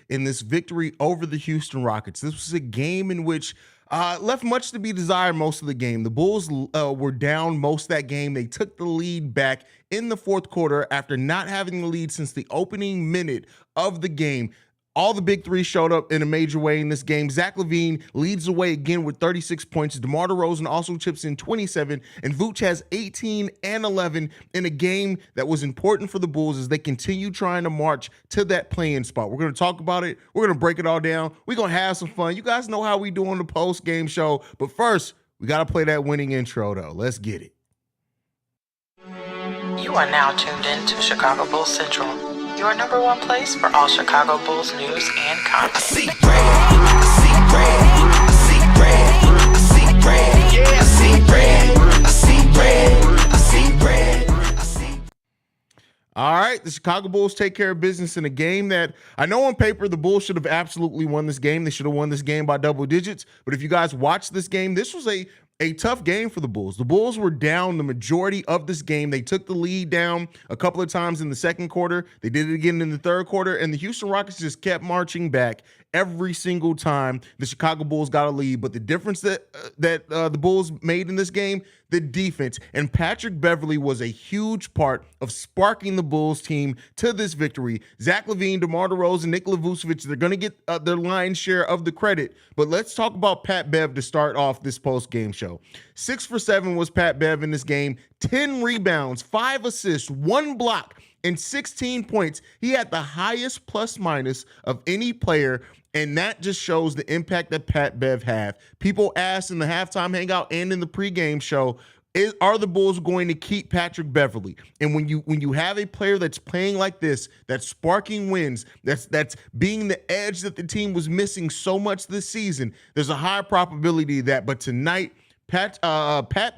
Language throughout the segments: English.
in this victory over the Houston Rockets. This was a game in which left much to be desired most of the game. The Bulls were down most of that game. They took the lead back in the fourth quarter after not having the lead since the opening minute of the game. All the big three showed up in a major way in this game. Zach LaVine leads the way again with 36 points. DeMar DeRozan also chips in 27, and Vooch has 18 and 11 in a game that was important for the Bulls as they continue trying to march to that play-in spot. We're going to talk about it. We're going to break it all down. We're going to have some fun. You guys know how we do on the post-game show, but first, we got to play that winning intro, though. Let's get it. You are now tuned in to Chicago Bulls Central, your number one place for all Chicago Bulls news and content. I see red, I see red, I see red, I see red, yeah, I see red, I see red, I see red, I see. All right, the Chicago Bulls take care of business in a game that I know on paper the Bulls should have absolutely won this game. They should have won this game by double digits. But if you guys watch this game, this was a tough game for the Bulls. The Bulls were down the majority of this game. They took the lead down a couple of times in the second quarter. They did it again in the third quarter, and the Houston Rockets just kept marching back every single time the Chicago Bulls got a lead. But the difference that the Bulls made in this game, the defense, and Patrick Beverley was a huge part of sparking the Bulls team to this victory. Zach LaVine, DeMar DeRozan, Nikola Vucevic, they're going to get their lion's share of the credit. But let's talk about Pat Bev to start off this post-game show. 6 for 7 was Pat Bev in this game. 10 rebounds, 5 assists, 1 block, and 16 points. He had the highest plus-minus of any player, and that just shows the impact that Pat Bev had. People asked in the halftime hangout and in the pregame show, are the Bulls going to keep Patrick Beverley? And when you have a player that's playing like this, that's sparking wins, that's being the edge that the team was missing so much this season, there's a high probability of that. But tonight, Pat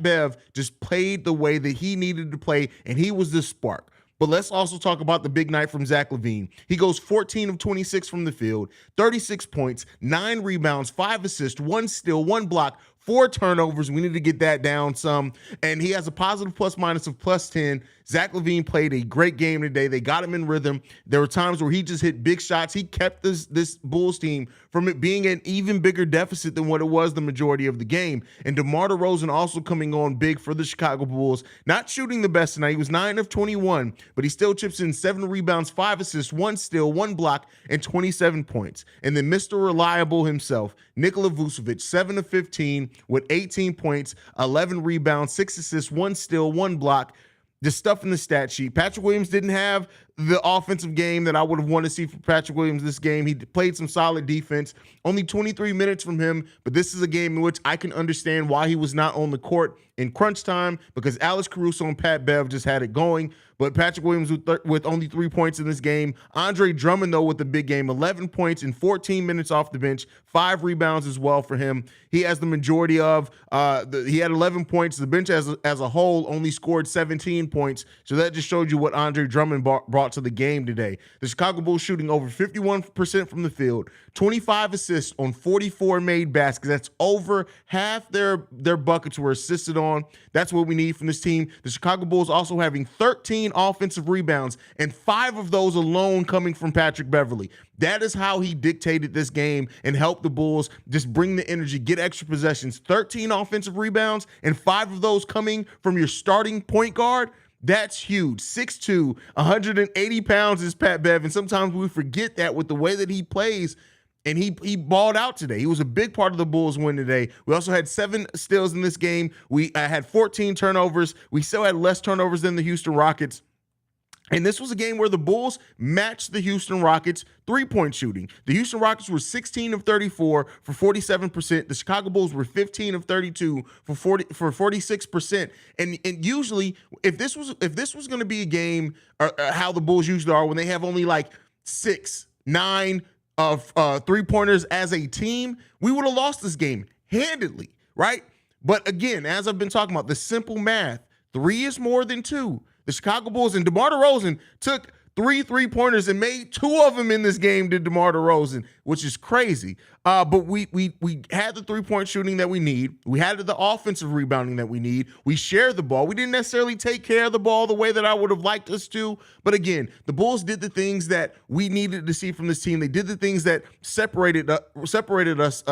Bev just played the way that he needed to play, and he was the spark. But let's also talk about the big night from Zach LaVine. He goes 14 of 26 from the field, 36 points, 9 rebounds, 5 assists, 1 steal, 1 block, 4 turnovers. We need to get that down some. And he has a positive plus-minus of +10. Zach LaVine played a great game today. They got him in rhythm. There were times where he just hit big shots. He kept this Bulls team from it being an even bigger deficit than what it was the majority of the game. And DeMar DeRozan also coming on big for the Chicago Bulls. Not shooting the best tonight. He was 9 of 21, but he still chips in 7 rebounds, 5 assists, 1 steal, 1 block, and 27 points. And then Mr. Reliable himself, Nikola Vucevic, 7 of 15 with 18 points, 11 rebounds, 6 assists, 1 steal, 1 block. Just stuff in the stat sheet. Patrick Williams didn't have the offensive game that I would have wanted to see from Patrick Williams this game. He played some solid defense. Only 23 minutes from him, but this is a game in which I can understand why he was not on the court in crunch time, because Alex Caruso and Pat Bev just had it going. But Patrick Williams with only 3 points in this game. Andre Drummond, though, with the big game, 11 points in 14 minutes off the bench, 5 rebounds as well for him. He has the majority of he had 11 points. The bench as a whole only scored 17 points. So that just showed you what Andre Drummond brought to the game today. The Chicago Bulls shooting over 51% from the field, 25 assists on 44 made baskets. That's over half their buckets were assisted on. That's what we need from this team. The Chicago Bulls also having 13 offensive rebounds, and 5 of those alone coming from Patrick Beverley. That is how he dictated this game and helped the Bulls just bring the energy, get extra possessions. 13 offensive rebounds, and 5 of those coming from your starting point guard. That's huge. 6'2", 180 pounds is Pat Bev, and sometimes we forget that with the way that he plays. And he balled out today. He was a big part of the Bulls' win today. We also had 7 steals in this game. We had 14 turnovers. We still had less turnovers than the Houston Rockets. And this was a game where the Bulls matched the Houston Rockets three-point shooting. The Houston Rockets were 16 of 34 for 47%. The Chicago Bulls were 15 of 32 for 46%. And usually, if this was going to be a game, or how the Bulls usually are, when they have only like 6, 9 of three-pointers as a team, we would have lost this game handedly, right? But again, as I've been talking about, the simple math, 3 is more than 2. The Chicago Bulls and DeMar DeRozan took 3 3-pointers and made 2 of them in this game, did DeMar DeRozan, which is crazy. But we had the 3-point shooting that we need. We had the offensive rebounding that we need. We shared the ball. We didn't necessarily take care of the ball the way that I would have liked us to. But again, the Bulls did the things that we needed to see from this team. They did the things that separated us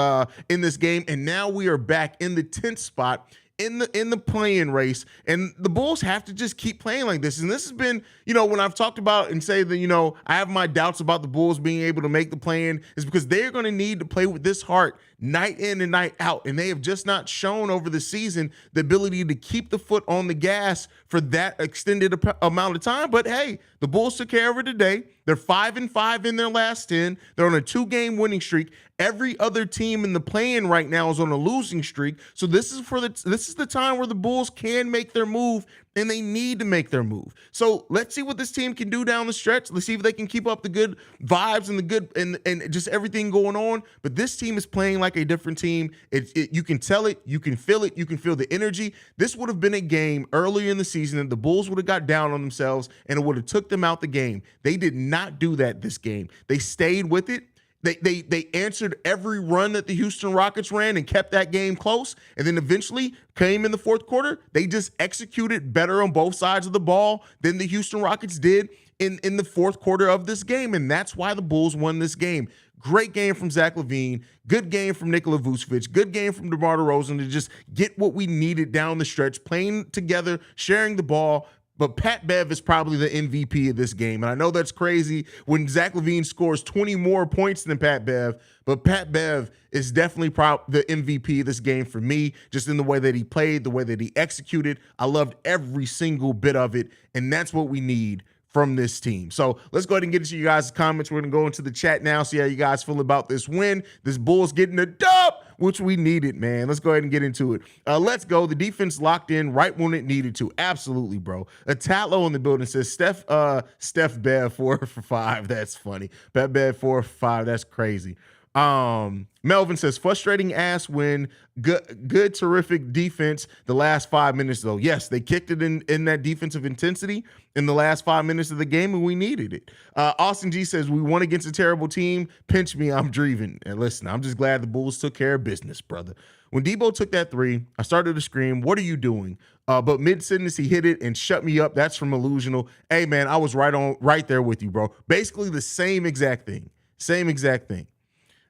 in this game. And now we are back in the 10th spot in the play-in race, and the Bulls have to just keep playing like this. And this has been, when I've talked about and say that, I have my doubts about the Bulls being able to make the play-in, is because they're going to need to play with this heart night in and night out, and they have just not shown over the season the ability to keep the foot on the gas for that extended amount of time. But hey, the Bulls took care of it today. They're 5-5 in their last 10. They're on a 2-game winning streak. Every other team in the play-in right now is on a losing streak. So this is the time where the Bulls can make their move, and they need to make their move. So let's see what this team can do down the stretch. Let's see if they can keep up the good vibes and the good and just everything going on. But this team is playing like a different team. You can tell it, you can feel it, you can feel the energy. This would have been a game earlier in the season that the Bulls would have got down on themselves and it would have took them out the game. They did not do that this game. They stayed with it. They answered every run that the Houston Rockets ran and kept that game close. And then eventually came in the fourth quarter. They just executed better on both sides of the ball than the Houston Rockets did in the fourth quarter of this game. And that's why the Bulls won this game. Great game from Zach LaVine. Good game from Nikola Vucevic. Good game from DeMar DeRozan to just get what we needed down the stretch, playing together, sharing the ball. But Pat Bev is probably the MVP of this game. And I know that's crazy when Zach LaVine scores 20 more points than Pat Bev, but Pat Bev is definitely the MVP of this game for me, just in the way that he played, the way that he executed. I loved every single bit of it, and that's what we need from this team. So let's go ahead and get into you guys' comments. We're going to go into the chat now, see how you guys feel about this win. This Bulls getting a dub, which we needed, man. Let's go ahead and get into it. Let's go. The defense locked in right when it needed to. Absolutely, bro. Atalo in the building says Steph Bev 4 for 5. That's funny. Pat Bev 4 for 5. That's crazy. Melvin says frustrating ass win. Good terrific defense the last 5 minutes though. Yes, they kicked it in that defensive intensity in the last 5 minutes of the game, and we needed it. Austin G says we won against a terrible team. Pinch me, I'm driven. And listen, I'm just glad the Bulls took care of business, brother. When Debo took that 3, I started to scream, "What are you doing?" But mid-sentence, he hit it and shut me up. That's from Illusional. Hey man, I was right there with you, bro. Basically the same exact thing. Same exact thing.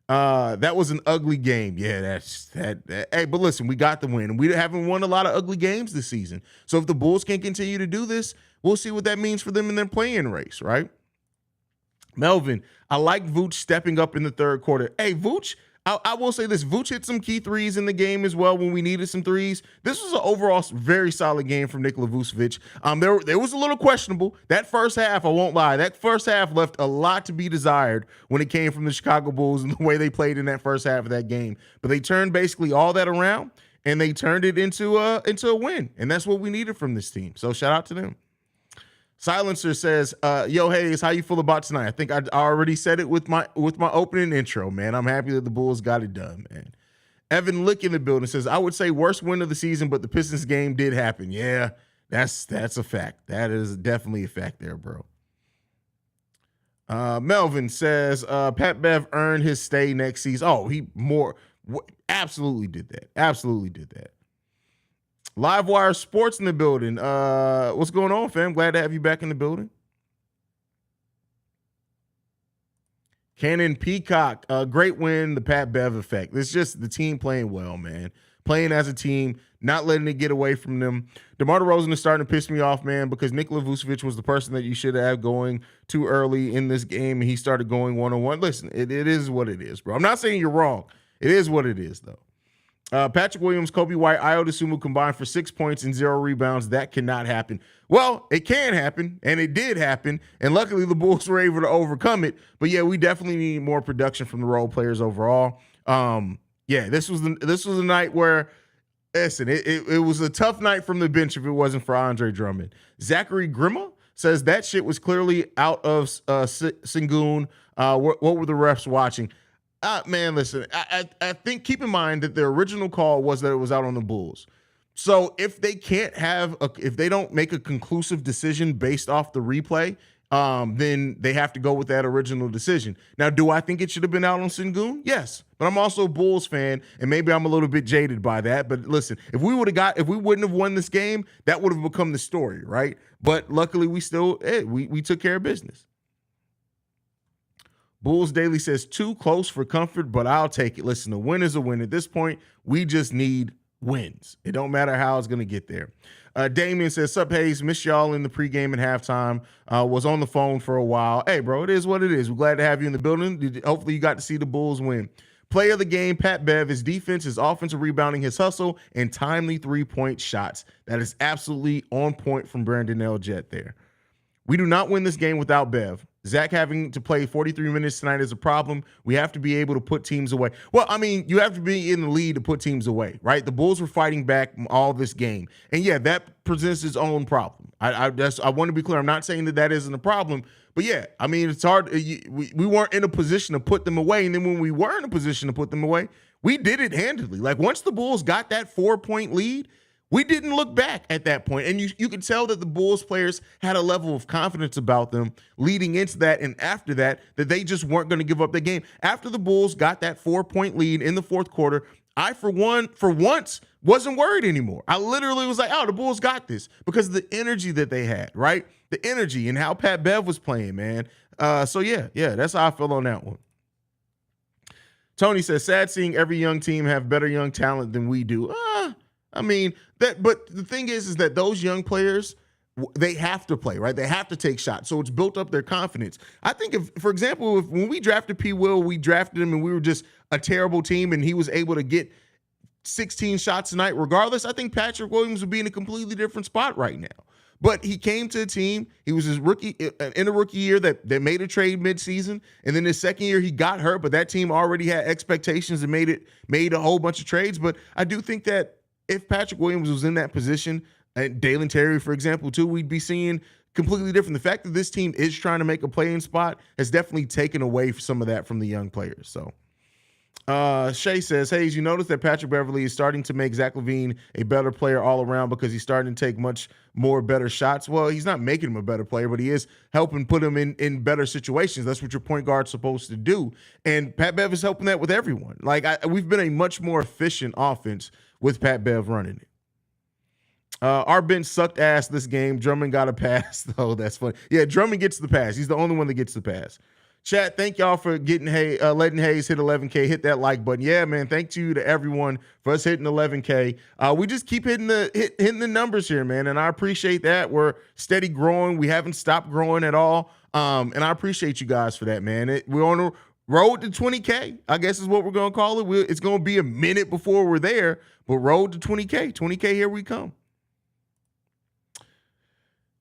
That was an ugly game. Yeah, that's. Hey, but listen, we got the win. We haven't won a lot of ugly games this season. So if the Bulls can continue to do this, we'll see what that means for them in their play-in race, right? Melvin, I like Vooch stepping up in the third quarter. Hey, Vooch, I will say this. Vooch hit some key threes in the game as well when we needed some threes. This was an overall very solid game from Nikola Vucevic. There was a little questionable. That first half, I won't lie, that first half left a lot to be desired when it came from the Chicago Bulls and the way they played in that first half of that game. But they turned basically all that around, and they turned it into a win. And that's what we needed from this team. So shout out to them. Silencer says, yo, Haize, how you feel about tonight? I think I already said it with my opening intro, man. I'm happy that the Bulls got it done, man. Evan Lick in the building says, I would say worst win of the season, but the Pistons game did happen. Yeah, that's a fact. That is definitely a fact there, bro. Melvin says, Pat Bev earned his stay next season. Oh, absolutely did that. Absolutely did that. Livewire Sports in the building. What's going on, fam? Glad to have you back in the building. Cannon Peacock, great win, the Pat Bev effect. It's just the team playing well, man. Playing as a team, not letting it get away from them. DeMar DeRozan is starting to piss me off, man, because Nikola Vucevic was the person that you should have going too early in this game, and he started going one-on-one. Listen, it is what it is, bro. I'm not saying you're wrong. It is what it is, though. Patrick Williams, Kobe White, Ayo Dosunmu combined for 6 points and 0 rebounds. That cannot happen. Well, it can happen, and it did happen, and luckily the Bulls were able to overcome it. But yeah, we definitely need more production from the role players overall. Yeah, this was a night where, listen, it was a tough night from the bench if it wasn't for Andre Drummond. Zachary Grima says that shit was clearly out of Sengun. What were the refs watching? Man, listen, I think, keep in mind that the original call was that it was out on the Bulls. So if they don't make a conclusive decision based off the replay, then they have to go with that original decision. Now, do I think it should have been out on Sengun? Yes, but I'm also a Bulls fan, and maybe I'm a little bit jaded by that. But listen, if we wouldn't have won this game, that would have become the story, right? But luckily, we took care of business. Bulls Daily says too close for comfort, but I'll take it. Listen, a win is a win. At this point, we just need wins. It don't matter how it's going to get there. Damien says, sup, Haize, missed y'all in the pregame and halftime. Was on the phone for a while. Hey, bro, it is what it is. We're glad to have you in the building. Hopefully you got to see the Bulls win. Play of the game, Pat Bev, his defense, his offensive rebounding, his hustle, and timely three-point shots. That is absolutely on point from Brandon L. Jett there. We do not win this game without Bev. Zach having to play 43 minutes tonight is a problem. We have to be able to put teams away. Well, I mean, you have to be in the lead to put teams away, right? The Bulls were fighting back all this game. And yeah, that presents its own problem. I want to be clear. I'm not saying that isn't a problem, but yeah, I mean, it's hard. We weren't in a position to put them away. And then when we were in a position to put them away, we did it handedly. Like once the Bulls got that 4-point lead, we didn't look back at that point. And you could tell that the Bulls players had a level of confidence about them leading into that and after that they just weren't going to give up the game. After the Bulls got that 4-point lead in the fourth quarter, I, for once, wasn't worried anymore. I literally was like, oh, the Bulls got this because of the energy that they had, right? The energy and how Pat Bev was playing, man. So, yeah, that's how I feel on that one. Tony says, sad seeing every young team have better young talent than we do. I mean, but the thing is that those young players, they have to play, right? They have to take shots. So it's built up their confidence. I think for example, when we drafted P. Will, we drafted him and we were just a terrible team and he was able to get 16 shots tonight regardless, I think Patrick Williams would be in a completely different spot right now. But he came to a team, he was in a rookie year that made a trade midseason, and then his second year he got hurt, but that team already had expectations and made a whole bunch of trades. But I do think that if Patrick Williams was in that position, and Dalen Terry, for example, too, we'd be seeing completely different. The fact that this team is trying to make a playing spot has definitely taken away some of that from the young players. So Shay says, Haize, you notice that Patrick Beverley is starting to make Zach LaVine a better player all around because he's starting to take much more better shots. Well, he's not making him a better player, but he is helping put him in better situations. That's what your point guard's supposed to do. And Pat Bev is helping that with everyone. Like we've been a much more efficient offense with Pat Bev running it. Our bench sucked ass this game. Drummond got a pass, though. That's funny. Yeah, Drummond gets the pass. He's the only one that gets the pass. Chat, thank y'all for letting Haize hit 11K. Hit that like button. Yeah, man. Thank you to everyone for us hitting 11K. We just keep hitting the numbers here, man, and I appreciate that. We're steady growing. We haven't stopped growing at all, and I appreciate you guys for that, man. We're on a road to 20K, I guess is what we're going to call it. It's going to be a minute before we're there, but road to 20K. 20K, here we come.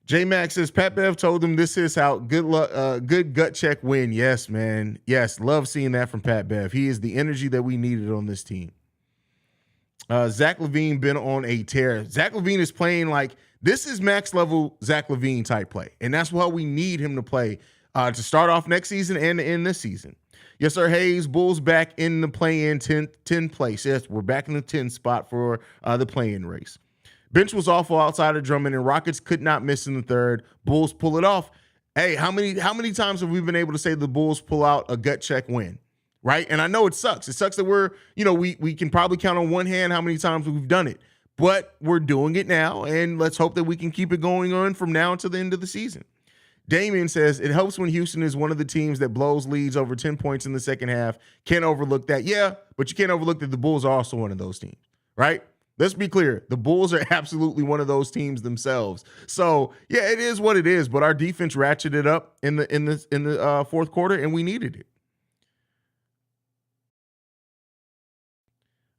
J-Max says, Pat Bev told him this is how good luck, good gut check win. Yes, man. Yes, love seeing that from Pat Bev. He is the energy that we needed on this team. Zach LaVine been on a tear. Zach LaVine is playing like this is max level Zach LaVine type play, and that's what we need him to play to start off next season and to end this season. Yes, sir. Haize, Bulls back in the play-in 10 place. Yes, we're back in the 10 spot for the play-in race. Bench was awful outside of Drummond, and Rockets could not miss in the third. Bulls pull it off. Hey, how many times have we been able to say the Bulls pull out a gut check win, right? And I know it sucks. It sucks that we can probably count on one hand how many times we've done it, but we're doing it now, and let's hope that we can keep it going on from now until the end of the season. Damien says, it helps when Houston is one of the teams that blows leads over 10 points in the second half. Can't overlook that. Yeah, but you can't overlook that the Bulls are also one of those teams, right? Let's be clear. The Bulls are absolutely one of those teams themselves. So yeah, it is what it is. But our defense ratcheted up in the fourth quarter, and we needed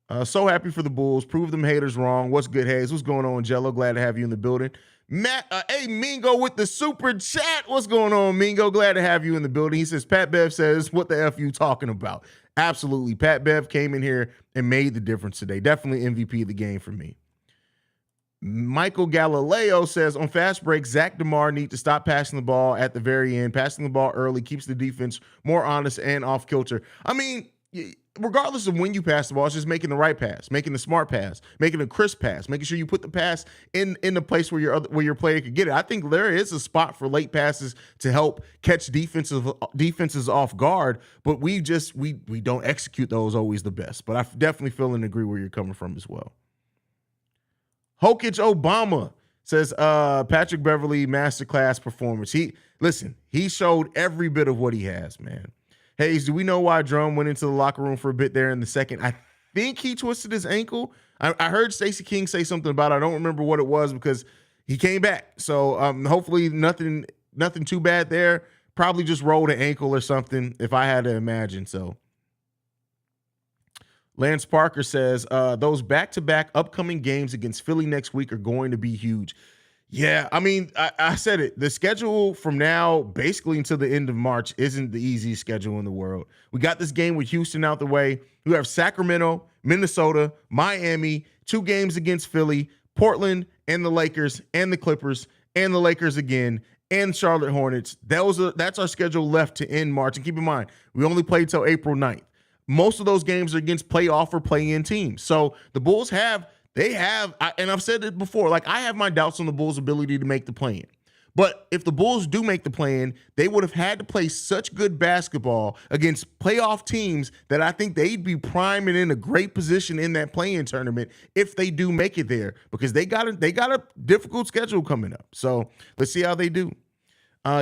it. So happy for the Bulls. Prove them haters wrong. What's good, Haize? What's going on, Jello? Glad to have you in the building. Matt, hey, Mingo with the super chat. What's going on, Mingo? Glad to have you in the building. He says, Pat Bev says, what the F you talking about? Absolutely. Pat Bev came in here and made the difference today. Definitely MVP of the game for me. Michael Galileo says, on fast break, Zach DeMar need to stop passing the ball at the very end. Passing the ball early keeps the defense more honest and off kilter. I mean, regardless of when you pass the ball, it's just making the right pass, making the smart pass, making a crisp pass, making sure you put the pass in the place where your player could get it. I think there is a spot for late passes to help catch defenses off guard, but we don't execute those always the best. But I definitely feel and agree where you're coming from as well. Hokage Obama says Patrick Beverley masterclass performance. He showed every bit of what he has, man. Haize, do we know why Drum went into the locker room for a bit there in the second? I think he twisted his ankle. I heard Stacey King say something about it. I don't remember what it was because he came back. So hopefully nothing too bad there. Probably just rolled an ankle or something, if I had to imagine. So Lance Parker says those back-to-back upcoming games against Philly next week are going to be huge. Yeah, I mean, I said it. The schedule from now basically until the end of March isn't the easiest schedule in the world. We got this game with Houston out the way. We have Sacramento, Minnesota, Miami, 2 games against Philly, Portland, and the Lakers, and the Clippers, and the Lakers again, and Charlotte Hornets. That's our schedule left to end March. And keep in mind, we only play till April 9th. Most of those games are against playoff or play-in teams. So the Bulls and I've said it before, like I have my doubts on the Bulls' ability to make the play-in. But if the Bulls do make the play-in, they would have had to play such good basketball against playoff teams that I think they'd be primed and in a great position in that play-in tournament if they do make it there, because they got a difficult schedule coming up. So let's see how they do.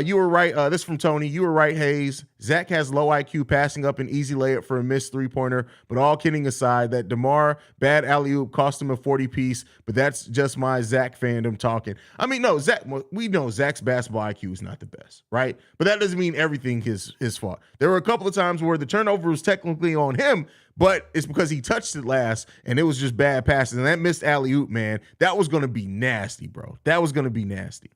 You were right. This is from Tony. You were right, Haize. Zach has low IQ passing up an easy layup for a missed three-pointer, but all kidding aside, that DeMar bad alley-oop cost him a 40-piece, but that's just my Zach fandom talking. I mean, no, Zach, we know Zach's basketball IQ is not the best, right? But that doesn't mean everything is his fault. There were a couple of times where the turnover was technically on him, but it's because he touched it last, and it was just bad passes. And that missed alley-oop, man, that was going to be nasty, bro. That was going to be nasty.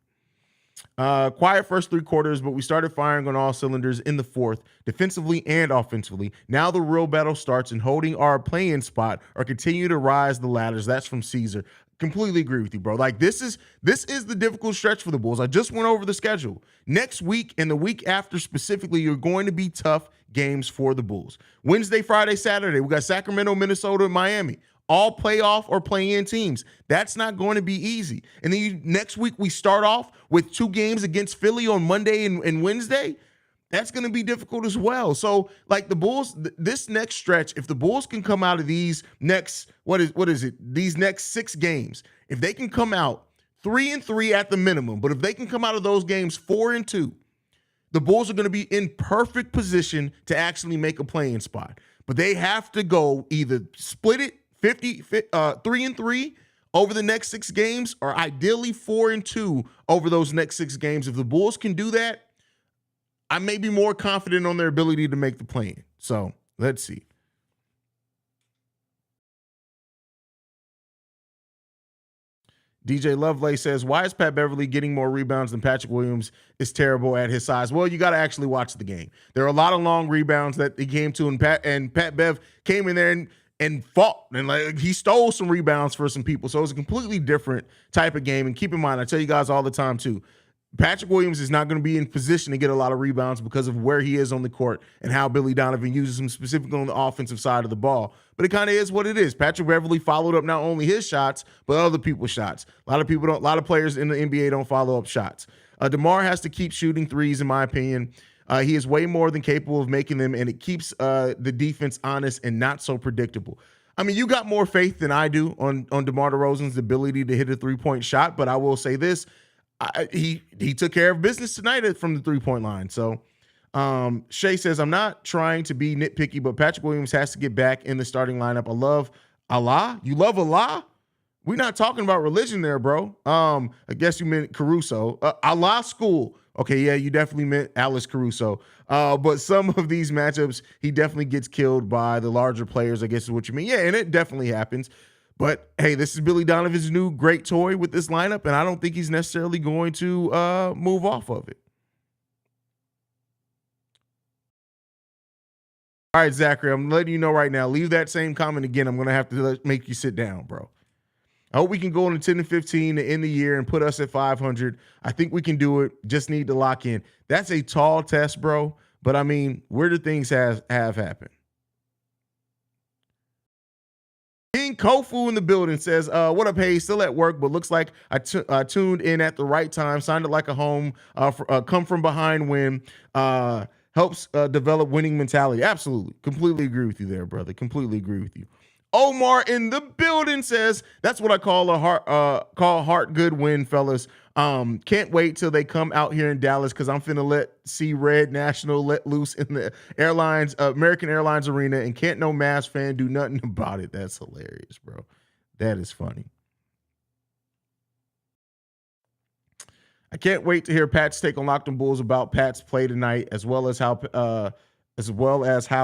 Quiet first 3 quarters, but we started firing on all cylinders in the fourth, defensively and offensively. Now the real battle starts in holding our play-in spot or continue to rise the ladders. That's from Caesar. Completely agree with you, bro. Like this is the difficult stretch for the Bulls. I just went over the schedule. Next week and the week after specifically, you're going to be tough games for the Bulls. Wednesday, Friday, Saturday, we got Sacramento, Minnesota, and Miami. All playoff or play-in teams. That's not going to be easy. And then next week we start off with 2 games against Philly on Monday and Wednesday. That's going to be difficult as well. So, like the Bulls, this next stretch, if the Bulls can come out of these next, these next 6 games, if they can come out 3-3 at the minimum, but if they can come out of those games 4-2, the Bulls are going to be in perfect position to actually make a play-in spot. But they have to go either split it 3-3 over the next 6 games, or ideally 4-2 over those next 6 games. If the Bulls can do that, I may be more confident on their ability to make the play-in. So let's see. DJ Lovelace says, why is Pat Beverley getting more rebounds than Patrick Williams is terrible at his size? Well, you got to actually watch the game. There are a lot of long rebounds that he came to, and Pat Bev came in there and fought, and like he stole some rebounds for some people. So it was a completely different type of game. And keep in mind, I tell you guys all the time too, Patrick Williams is not going to be in position to get a lot of rebounds because of where he is on the court and how Billy Donovan uses him specifically on the offensive side of the ball. But it kind of is what it is. Patrick Beverley followed up not only his shots, but other people's shots. A lot of players in the NBA don't follow up shots. DeMar has to keep shooting threes, in my opinion. He is way more than capable of making them, and it keeps the defense honest and not so predictable. I mean, you got more faith than I do on DeMar DeRozan's ability to hit a three-point shot, but I will say this. He took care of business tonight from the three-point line. So Shay says, I'm not trying to be nitpicky, but Patrick Williams has to get back in the starting lineup. I love Allah. You love Allah? We're not talking about religion there, bro. I guess you meant Caruso. Allah school. Okay, yeah, you definitely meant Alice Caruso. But some of these matchups, he definitely gets killed by the larger players, I guess is what you mean. Yeah, and it definitely happens. But, hey, this is Billy Donovan's new great toy with this lineup, and I don't think he's necessarily going to move off of it. All right, Zachary, I'm letting you know right now. Leave that same comment again. I'm going to have to make you sit down, bro. I hope we can go into 10-15 to end the year and put us at 500. I think we can do it. Just need to lock in. That's a tall test, bro. But, I mean, where do things have happened? Kofu in the building says, what up, Haize? Still at work, but looks like I tuned in at the right time. Sounded like a home come from behind win. Helps develop winning mentality. Absolutely. Completely agree with you there, brother. Completely agree with you. Omar in the building says, that's what I call a heart good win, fellas. Can't wait till they come out here in Dallas because I'm finna see Red National let loose in the American Airlines Arena, and can't no Mavs fan do nothing about it. That's hilarious, bro. That is funny. I can't wait to hear Pat's take on Locked on Bulls about Pat's play tonight, as well as how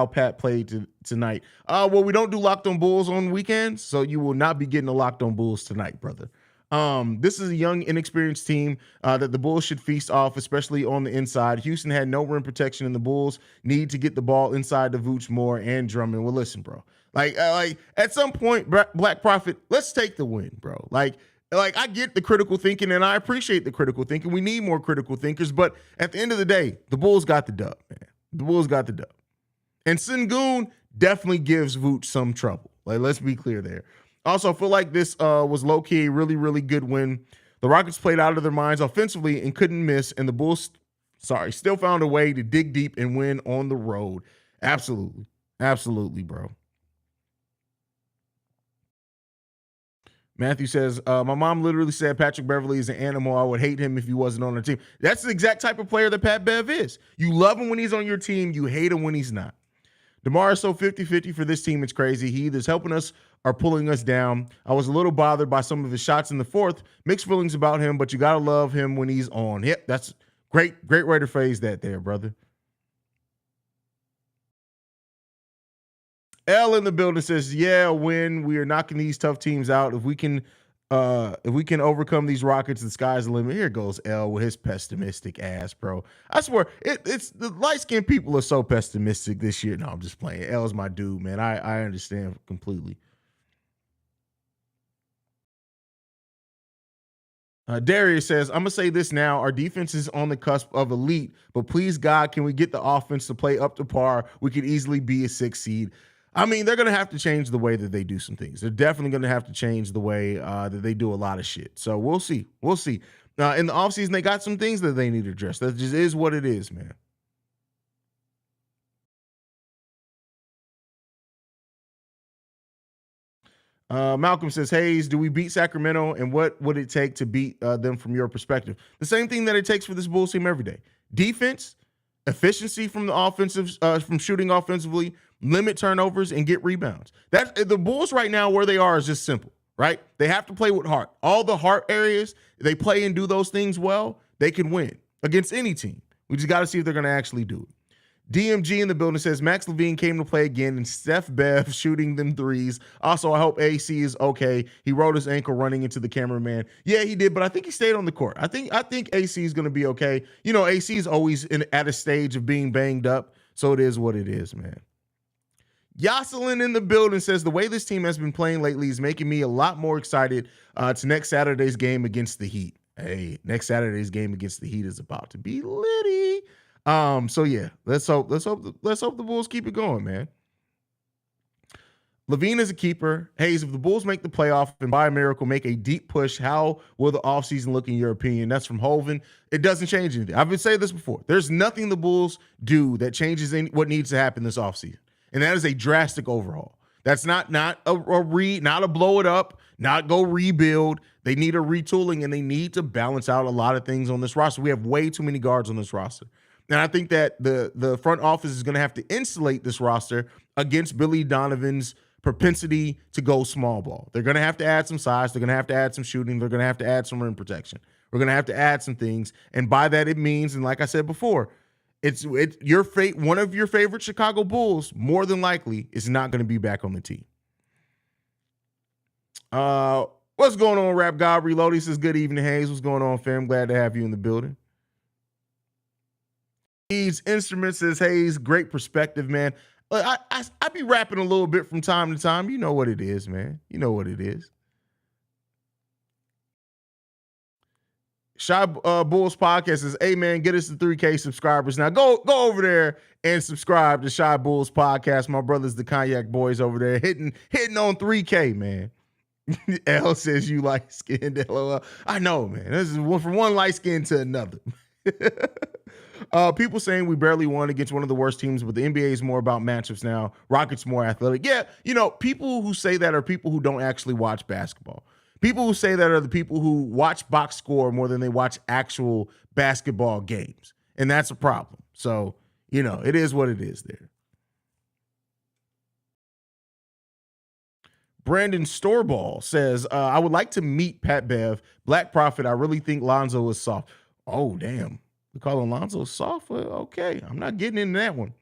Pat played tonight. Well, we don't do Locked on Bulls on weekends, so you will not be getting a Locked on Bulls tonight, brother. This is a young, inexperienced team that the Bulls should feast off, especially on the inside. Houston had no rim protection, and the Bulls need to get the ball inside to Vooch more and Drummond. Well, listen, bro. Like at some point, Black Prophet, let's take the win, bro. Like I get the critical thinking, and I appreciate the critical thinking. We need more critical thinkers, but at the end of the day, the Bulls got the dub, man. The Bulls got the dub. And Sengun definitely gives Vooch some trouble. Like, let's be clear there. Also, I feel like this was low-key a really, really good win. The Rockets played out of their minds offensively and couldn't miss, and the Bulls, still found a way to dig deep and win on the road. Absolutely. Absolutely, bro. Matthew says, my mom literally said Patrick Beverley is an animal. I would hate him if he wasn't on our team. That's the exact type of player that Pat Bev is. You love him when he's on your team. You hate him when he's not. DeMar is so 50-50 for this team. It's crazy. He either's helping us or pulling us down. I was a little bothered by some of his shots in the fourth. Mixed feelings about him, but you got to love him when he's on. Yep, that's great way to phrase that there, brother. L in the building says, yeah, win. We are knocking these tough teams out. If we can overcome these Rockets, the sky's the limit. Here goes L with his pessimistic ass, bro. I swear, it's the light-skinned people are so pessimistic this year. No, I'm just playing. L's my dude, man. I understand completely. Darius says, I'm going to say this now. Our defense is on the cusp of elite, but please, God, can we get the offense to play up to par? We could easily be a 6 seed. I mean, they're going to have to change the way that they do some things. They're definitely going to have to change the way that they do a lot of shit. So we'll see. We'll see. In the offseason, they got some things that they need to address. That just is what it is, man. Malcolm says, Haize, do we beat Sacramento, and what would it take to beat them from your perspective? The same thing that it takes for this Bulls team every day. Defense, efficiency from the offensive, from shooting offensively, limit turnovers, and get rebounds. The Bulls right now, where they are is just simple, right? They have to play with heart. All the heart areas, they play and do those things well, they can win against any team. We just got to see if they're going to actually do it. DMG in the building says, Max Levine came to play again, and Steph Bev shooting them threes. Also, I hope AC is okay. He rolled his ankle running into the cameraman. Yeah, he did, but I think he stayed on the court. I think AC is going to be okay. You know, AC is always at a stage of being banged up, so it is what it is, man. Yoselin in the building says, the way this team has been playing lately is making me a lot more excited to next Saturday's game against the Heat. Hey, next Saturday's game against the Heat is about to be litty. So yeah, let's hope the Bulls keep it going, man. Levine is a keeper. Haize, if the Bulls make the playoff and by a miracle make a deep push, how will the offseason look in your opinion? That's from Hovind. It doesn't change anything. I've been saying this before. There's nothing the Bulls do that changes what needs to happen this offseason. And that is a drastic overhaul. That's not a blow it up, not go rebuild. They need a retooling, and they need to balance out a lot of things on this roster. We have way too many guards on this roster. And I think that the front office is going to have to insulate this roster against Billy Donovan's propensity to go small ball. They're going to have to add some size. They're going to have to add some shooting. They're going to have to add some rim protection. We're going to have to add some things. And by that, it means, and like I said before, it's your fate. One of your favorite Chicago Bulls, more than likely, is not going to be back on the team. What's going on, Rap God Reload? He says, good evening, Haize. What's going on, fam? Glad to have you in the building. These instruments says, Haize, great perspective, man. I be rapping a little bit from time to time. You know what it is, man. You know what it is. Shy Bulls podcast says, hey man, get us to 3K subscribers. Now go over there and subscribe to Shy Bulls podcast. My brothers, the Cognac Boys over there hitting on 3K, man. L says you light skinned. LOL. I know, man. This is from one light skin to another. People saying we barely won against one of the worst teams, but the NBA is more about matchups now. Rockets more athletic. Yeah, people who say that are people who don't actually watch basketball. People who say that are the people who watch box score more than they watch actual basketball games. And that's a problem. So, it is what it is there. Brandon Storball says, I would like to meet Pat Bev. Black Prophet, I really think Lonzo is soft. Oh, damn. We call Lonzo soft? Well, okay. I'm not getting into that one.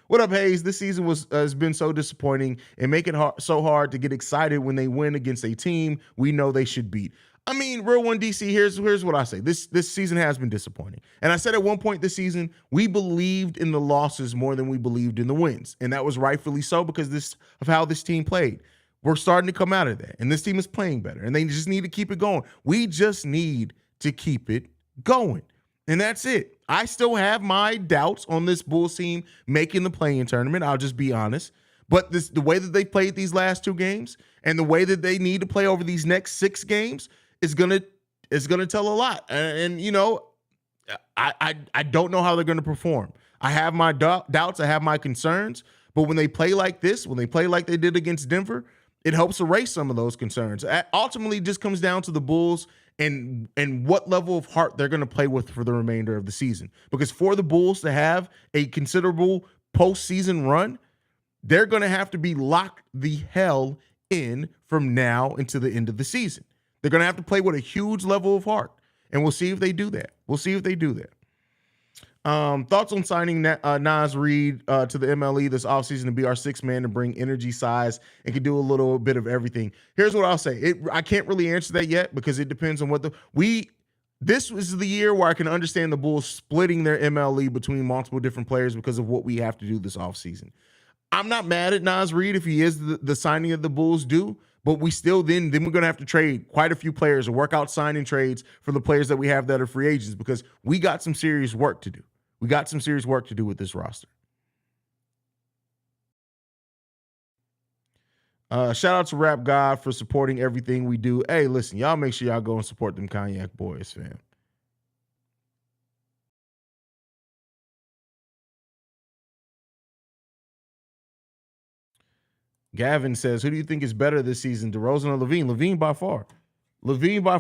What up, Haize? This season has been so disappointing and make it so hard to get excited when they win against a team we know they should beat. I mean, Real One DC, here's what I say. This season has been disappointing. And I said at one point this season, we believed in the losses more than we believed in the wins. And that was rightfully so because of how this team played. We're starting to come out of that. And this team is playing better. And they just need to keep it going. We just need to keep it going. And that's it. I still have my doubts on this Bulls team making the play-in tournament. I'll just be honest. But the way that they played these last 2 games and the way that they need to play over these next 6 games is gonna tell a lot. And I don't know how they're gonna perform. I have my doubts. I have my concerns. But when they play like this, when they play like they did against Denver, it helps erase some of those concerns. Ultimately, it just comes down to the Bulls and what level of heart they're going to play with for the remainder of the season. Because for the Bulls to have a considerable postseason run, they're going to have to be locked the hell in from now until the end of the season. They're going to have to play with a huge level of heart, and we'll see if they do that. Thoughts on signing Nas Reed to the MLE this offseason to be our 6th man to bring energy, size, and can do a little bit of everything. Here's what I'll say. I can't really answer that yet because it depends on this is the year where I can understand the Bulls splitting their MLE between multiple different players because of what we have to do this offseason. I'm not mad at Nas Reed if he is the signing of the Bulls do, but we still then we're going to have to trade quite a few players or work out signing trades for the players that we have that are free agents because we got some serious work to do. We got some serious work to do with this roster. Shout out to Rap God for supporting everything we do. Hey, listen, y'all make sure y'all go and support them Cognac Boys, fam. Gavin says, who do you think is better this season, DeRozan or LaVine? LaVine by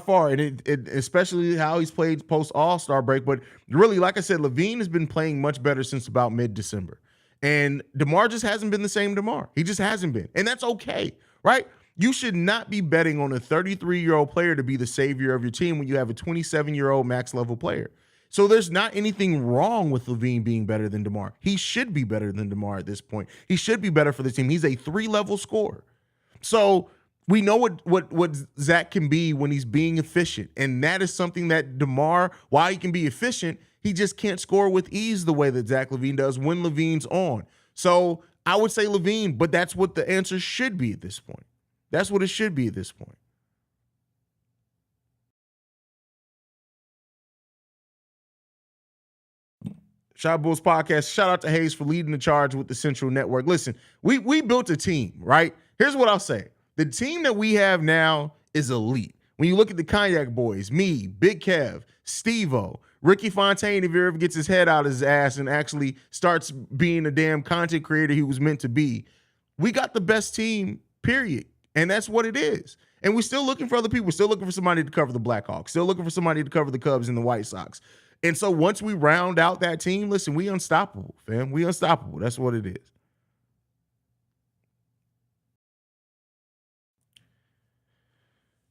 far. And it especially how he's played post All-Star break. But really, like I said, LaVine has been playing much better since about mid-December. And DeMar just hasn't been the same DeMar. He just hasn't been. And that's okay, right? You should not be betting on a 33-year-old player to be the savior of your team when you have a 27-year-old max-level player. So there's not anything wrong with LaVine being better than DeMar. He should be better than DeMar at this point. He should be better for the team. He's a 3-level scorer. So we know what Zach can be when he's being efficient. And that is something that DeMar, while he can be efficient, he just can't score with ease the way that Zach LaVine does when LaVine's on. So I would say LaVine, but that's what the answer should be at this point. That's what it should be at this point. Shot Bulls Podcast. Shout out to Haize for leading the charge with the Central Network. Listen, we built a team, right? Here's what I'll say. The team that we have now is elite. When you look at the Cognac Boys, me, Big Kev, Steve-O, Ricky Fontaine, if he ever gets his head out of his ass and actually starts being a damn content creator he was meant to be, we got the best team, period. And that's what it is. And we're still looking for other people. We're still looking for somebody to cover the Blackhawks. Still looking for somebody to cover the Cubs and the White Sox. And so once we round out that team, listen, we unstoppable, fam. We unstoppable. That's what it is.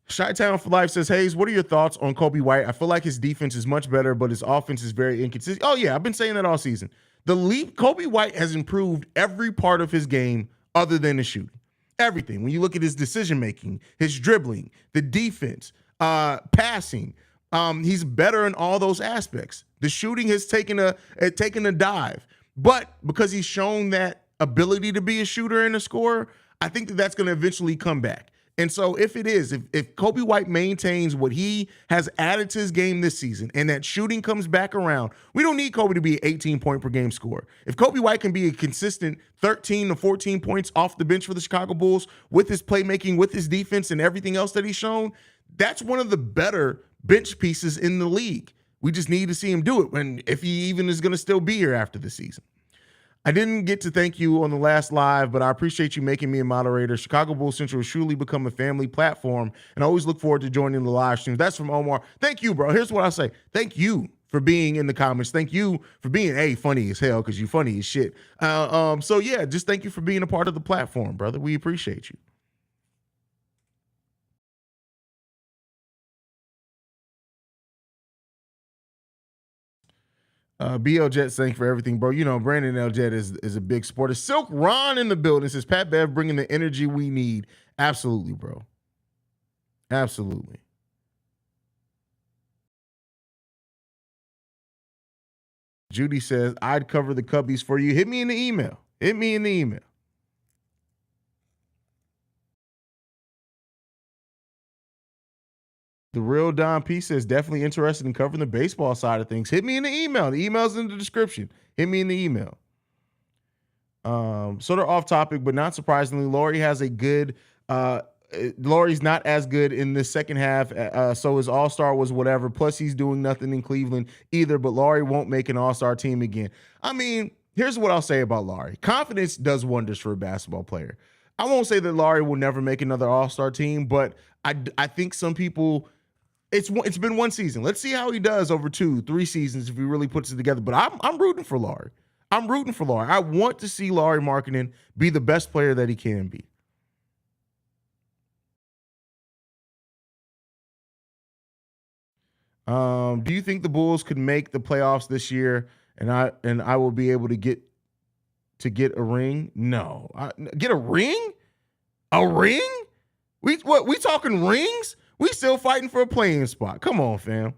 Chi-Town for Life says, Haize, what are your thoughts on Kobe White? I feel like his defense is much better, but his offense is very inconsistent. Oh, yeah, I've been saying that all season. Kobe White has improved every part of his game other than the shooting. Everything. When you look at his decision-making, his dribbling, the defense, passing, he's better in all those aspects. The shooting has taken a dive. But because he's shown that ability to be a shooter and a scorer, I think that's going to eventually come back. And so if it is, if Kobe White maintains what he has added to his game this season and that shooting comes back around, we don't need Kobe to be an 18-point per game scorer. If Kobe White can be a consistent 13 to 14 points off the bench for the Chicago Bulls with his playmaking, with his defense, and everything else that he's shown, that's one of the better bench pieces in the league. We just need to see him do it, and if he even is going to still be here after the season. I didn't get to thank you on the last live, but I appreciate you making me a moderator. Chicago Bulls Central has truly become a family platform, and I always look forward to joining the live streams. That's from Omar. Thank you, bro. Here's what I say. Thank you for being in the comments. Thank you for being, funny as hell, because you funny as shit. So, yeah, just thank you for being a part of the platform, brother. We appreciate you. BL Jet, thank you for everything, bro. You know, Brandon L. Jet is a big supporter. Silk Ron in the building says, Pat Bev bringing the energy we need. Absolutely, bro. Absolutely. Judy says, I'd cover the Cubbies for you. Hit me in the email. Hit me in the email. The real Don P says, definitely interested in covering the baseball side of things. Hit me in the email. The email's in the description. Hit me in the email. Sort of off topic, but not surprisingly, Laurie has a good Laurie's not as good in the second half. So his all-star was whatever. Plus, he's doing nothing in Cleveland either, but Laurie won't make an all-star team again. I mean, here's what I'll say about Laurie. Confidence does wonders for a basketball player. I won't say that Laurie will never make another all-star team, but I think some people, it's been one season. Let's see how he does over 2-3 seasons if he really puts it together. But I'm rooting for Laurie. I'm rooting for Laurie. I want to see Laurie Markkanen be the best player that he can be. Do you think the Bulls could make the playoffs this year and I will be able to get a ring? No. Get a ring? A ring? We talking rings? We still fighting for a playing spot. Come on, fam.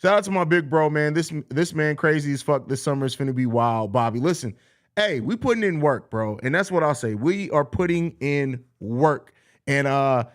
Shout out to my big bro, man. This man crazy as fuck. This summer is finna be wild, Bobby. Listen, hey, we putting in work, bro. And that's what I'll say. We are putting in work. And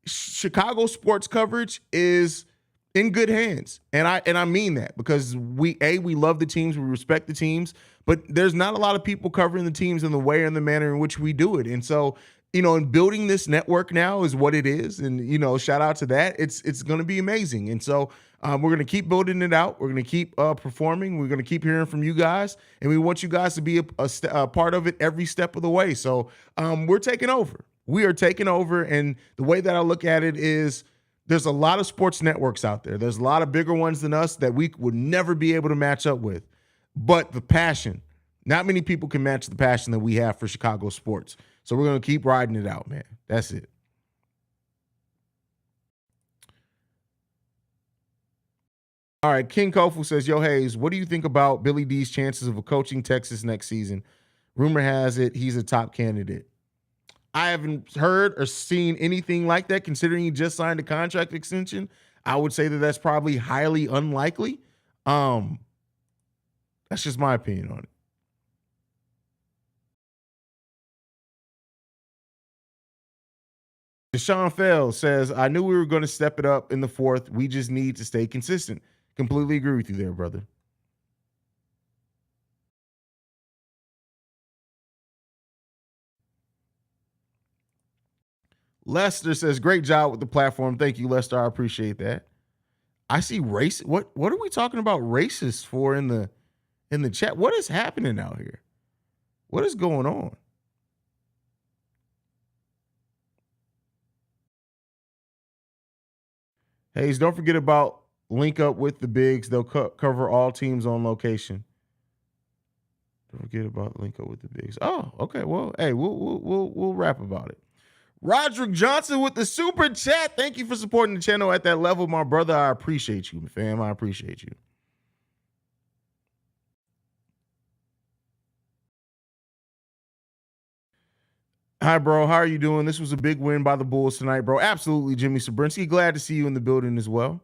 Chicago sports coverage is in good hands. And I mean that because we love the teams, we respect the teams, but there's not a lot of people covering the teams in the way and the manner in which we do it. And so, and building this network now is what it is. And, shout out to that. It's going to be amazing. And so we're going to keep building it out. We're going to keep performing. We're going to keep hearing from you guys. And we want you guys to be a part of it every step of the way. So we're taking over. We are taking over. And the way that I look at it is there's a lot of sports networks out there. There's a lot of bigger ones than us that we would never be able to match up with. But the passion, not many people can match the passion that we have for Chicago sports. So we're going to keep riding it out, man. That's it. All right, King Kofu says, yo, Haize, what do you think about Billy D's chances of coaching Texas next season? Rumor has it he's a top candidate. I haven't heard or seen anything like that, considering he just signed a contract extension. I would say that that's probably highly unlikely. That's just my opinion on it. Deshaun Fell says, I knew we were going to step it up in the fourth. We just need to stay consistent. Completely agree with you there, brother. Lester says, great job with the platform. Thank you, Lester. I appreciate that. I see race. What are we talking about racists for in the chat? What is happening out here? What is going on? Haize, don't forget about link up with the bigs. They'll cover all teams on location. Don't forget about link up with the bigs. Oh, okay. Well, hey, we'll rap about it. Roderick Johnson with the super chat. Thank you for supporting the channel at that level, my brother. I appreciate you, fam. I appreciate you. Hi, bro. How are you doing? This was a big win by the Bulls tonight, bro. Absolutely, Jimmy Sabrinsky. Glad to see you in the building as well.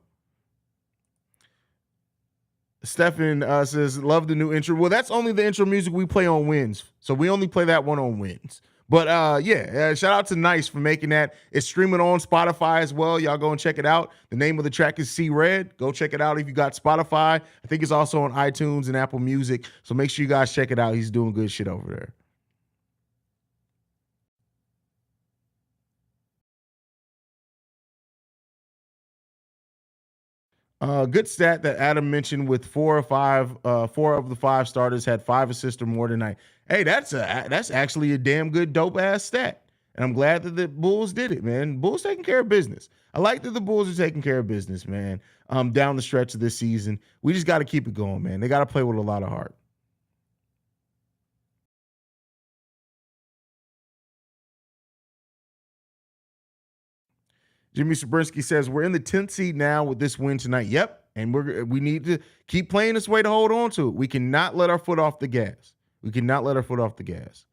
Stefan says, love the new intro. Well, that's only the intro music we play on wins. So we only play that one on wins. But shout out to Nice for making that. It's streaming on Spotify as well. Y'all go and check it out. The name of the track is See Red. Go check it out if you got Spotify. I think it's also on iTunes and Apple Music. So make sure you guys check it out. He's doing good shit over there. Good stat that Adam mentioned with 4 of the 5 starters had 5 assists or more tonight. Hey, that's actually a damn good dope ass stat. And I'm glad that the Bulls did it, man. Bulls taking care of business. I like that the Bulls are taking care of business, man. Down the stretch of this season. We just got to keep it going, man. They got to play with a lot of heart. Jimmy Sabrinsky says we're in the 10th seed now with this win tonight. Yep, and we need to keep playing this way to hold on to it. We cannot let our foot off the gas. We cannot let our foot off the gas.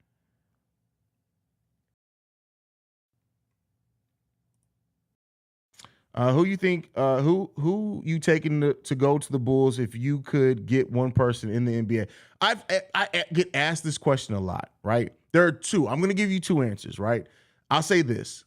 Who you think? Who you taking to go to the Bulls if you could get one person in the NBA? I get asked this question a lot. Right? There are 2. I'm going to give you 2 answers. Right? I'll say this.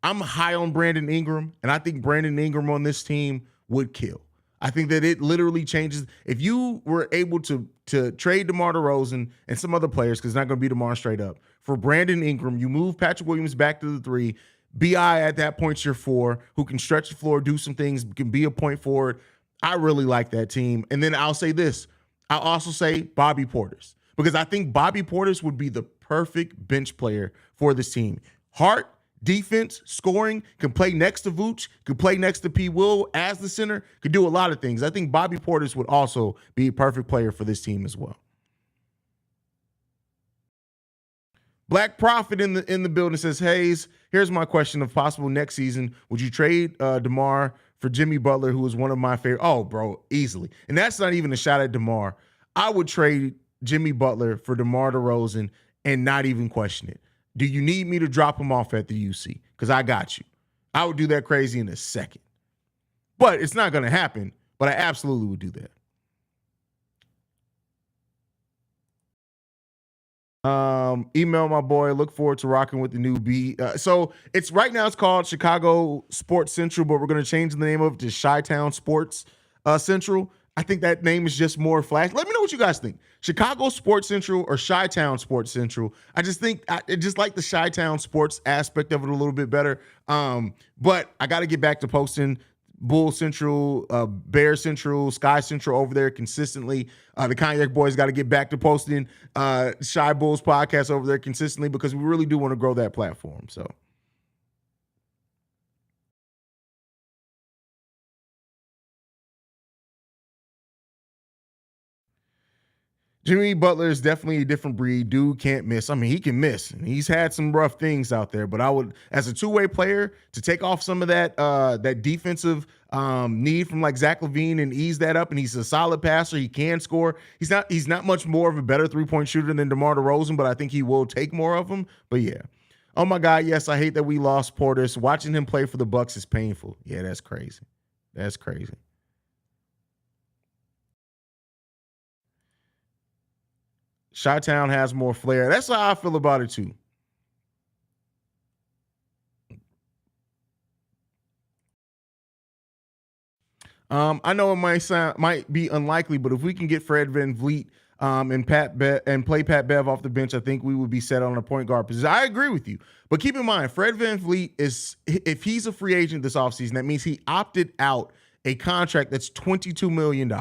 I'm high on Brandon Ingram, and I think Brandon Ingram on this team would kill. I think that it literally changes. If you were able to trade DeMar DeRozan and some other players, because it's not going to be DeMar straight up, for Brandon Ingram, you move Patrick Williams back to the 3. BI at that point, you're 4, who can stretch the floor, do some things, can be a point forward. I really like that team. And then I'll say this. I'll also say Bobby Portis, because I think Bobby Portis would be the perfect bench player for this team. Heart, defense, scoring, can play next to Vooch, can play next to P. Will as the center, could do a lot of things. I think Bobby Portis would also be a perfect player for this team as well. Black Prophet in the building says, Haize, here's my question of possible next season. Would you trade DeMar for Jimmy Butler, who is one of my favorite? Oh, bro, easily. And that's not even a shot at DeMar. I would trade Jimmy Butler for DeMar DeRozan and not even question it. Do you need me to drop him off at the UC? Because I got you. I would do that crazy in a second. But it's not going to happen. But I absolutely would do that. Email my boy. Look forward to rocking with the new B. So it's right now. It's called Chicago Sports Central, but we're going to change the name of it to Chi-Town Sports Central. I think that name is just more flash. Let me know what you guys think. Chicago Sports Central or Chi-Town Sports Central. I just think I just like the Chi-Town sports aspect of it a little bit better. But I got to get back to posting Bull Central, Bear Central, Sky Central over there consistently. The Cognac Boys got to get back to posting Shy Bulls podcast over there consistently, because we really do want to grow that platform. So. Jimmy Butler is definitely a different breed. Dude can't miss. I mean, he can miss. And he's had some rough things out there, but I would, as a two-way player, to take off some of that that defensive need from like Zach LaVine and ease that up. And he's a solid passer. He can score. He's not much more of a better three-point shooter than DeMar DeRozan, but I think he will take more of them. But yeah. Oh my God, yes, I hate that we lost Portis. Watching him play for the Bucks is painful. Yeah, that's crazy. That's crazy. Chi-Town has more flair. That's how I feel about it too. I know it might be unlikely, but if we can get Fred VanVleet and play Pat Bev off the bench, I think we would be set on a point guard position. I agree with you, but keep in mind, Fred VanVleet is, if he's a free agent this offseason, that means he opted out a contract that's $22 million.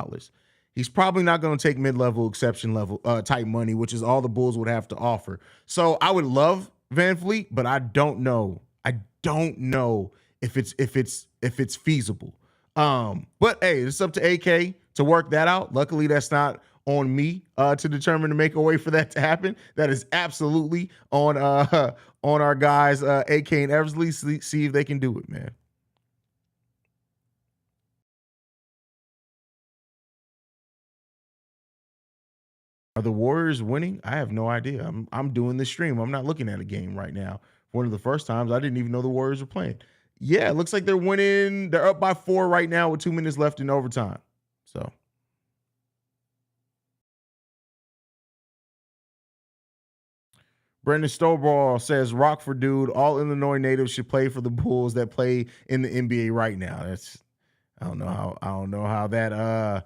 He's probably not going to take mid-level, exception level type money, which is all the Bulls would have to offer. So I would love VanVleet, but I don't know. I don't know if it's feasible. But hey, it's up to AK to work that out. Luckily, that's not on me to determine to make a way for that to happen. That is absolutely on our guys, AK and Eversley. See if they can do it, man. Are the Warriors winning? I have no idea. I'm doing this stream. I'm not looking at a game right now. One of the first times I didn't even know the Warriors were playing. Yeah, it looks like they're winning. They're up by 4 right now with 2 minutes left in overtime. So Brendan Stoball says Rockford dude, all Illinois natives should play for the Bulls that play in the NBA right now. I don't know how that I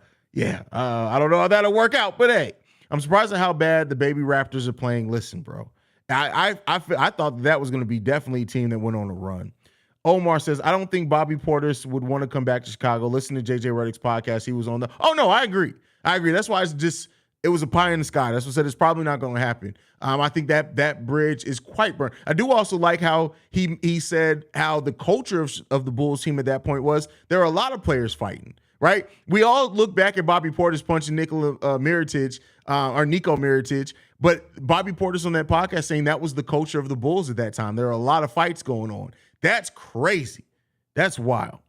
don't know how that'll work out, but hey, I'm surprised at how bad the baby Raptors are playing. Listen, bro. I thought that was going to be definitely a team that went on a run. Omar says, I don't think Bobby Portis would want to come back to Chicago. Listen to JJ Redick's podcast. He was on the. Oh, no, I agree. That's why it was a pie in the sky. That's what I said. It's probably not going to happen. I think that bridge is quite burned. I do also like how he said how the culture of the Bulls team at that point was there are a lot of players fighting, right? We all look back at Bobby Portis punching Nico Mirotic, but Bobby Portis on that podcast saying that was the culture of the Bulls at that time. There are a lot of fights going on. That's crazy. That's wild.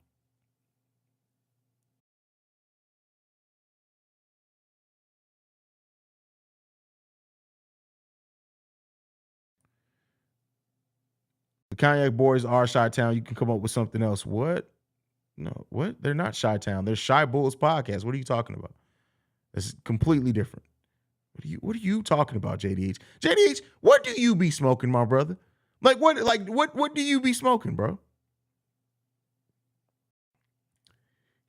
The Cognac Boys are Chi-Town. You can come up with something else. What? No, what? They're not Chi-Town. They're Shy Bulls podcast. What are you talking about? It's completely different. What are you talking about, JDH? JDH, what do you be smoking, my brother? What do you be smoking, bro?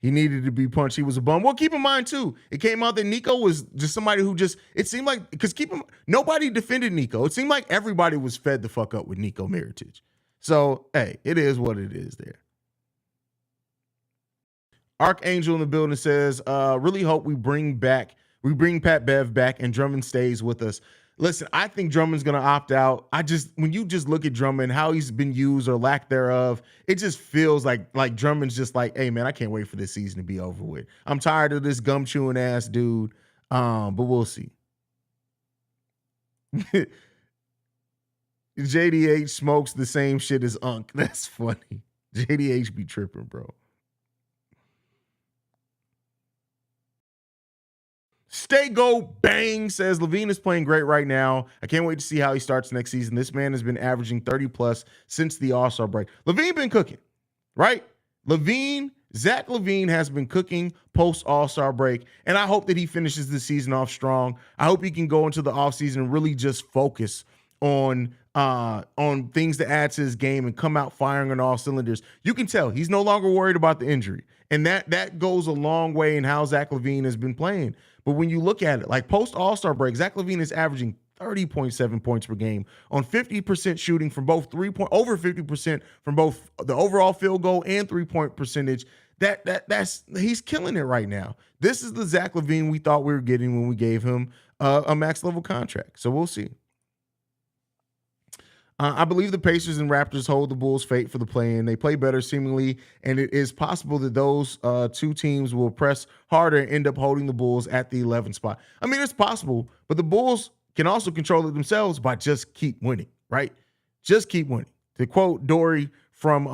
He needed to be punched. He was a bum. Well, keep in mind, too, it came out that Nico was just somebody who it seemed like, because nobody defended Nico. It seemed like everybody was fed the fuck up with Nico Mirotic. So, hey, it is what it is there. Archangel in the building says, really hope we bring Pat Bev back and Drummond stays with us. Listen, I think Drummond's going to opt out. When you just look at Drummond, how he's been used or lack thereof, it just feels like Drummond's just like, hey, man, I can't wait for this season to be over with. I'm tired of this gum chewing ass dude, but we'll see. JDH smokes the same shit as Unk. That's funny. JDH be tripping, bro. Stay go bang says LaVine is playing great right now. I can't wait to see how he starts next season. This man has been averaging 30 plus since the All-Star break. LaVine been cooking, right? Zach LaVine has been cooking post All-Star break, and I hope that he finishes the season off strong. I hope he can go into the offseason and really just focus on things to add to his game and come out firing on all cylinders. You can tell he's no longer worried about the injury, and that goes a long way in how Zach LaVine has been playing. But when you look at it, like post All-Star break, Zach LaVine is averaging 30.7 points per game on 50% shooting from both over 50% from both the overall field goal and 3-point percentage. That's he's killing it right now. This is the Zach LaVine we thought we were getting when we gave him a max level contract. So we'll see. I believe the Pacers and Raptors hold the Bulls' fate for the play-in. They play better seemingly, and it is possible that those two teams will press harder and end up holding the Bulls at the 11th spot. I mean, it's possible, but the Bulls can also control it themselves by just keep winning, right? Just keep winning. To quote Dory from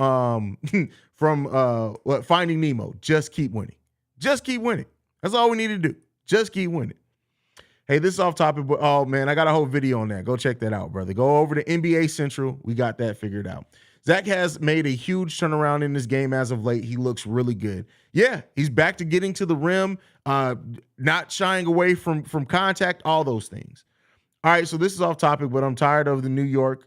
Finding Nemo, just keep winning. Just keep winning. That's all we need to do. Just keep winning. Hey, this is off topic, but oh man, I got a whole video on that. Go check that out, brother. Go over to NBA Central. We got that figured out. Zach has made a huge turnaround in this game as of late. He looks really good. Yeah, he's back to getting to the rim, not shying away from contact, all those things. All right, so this is off topic, but I'm tired of the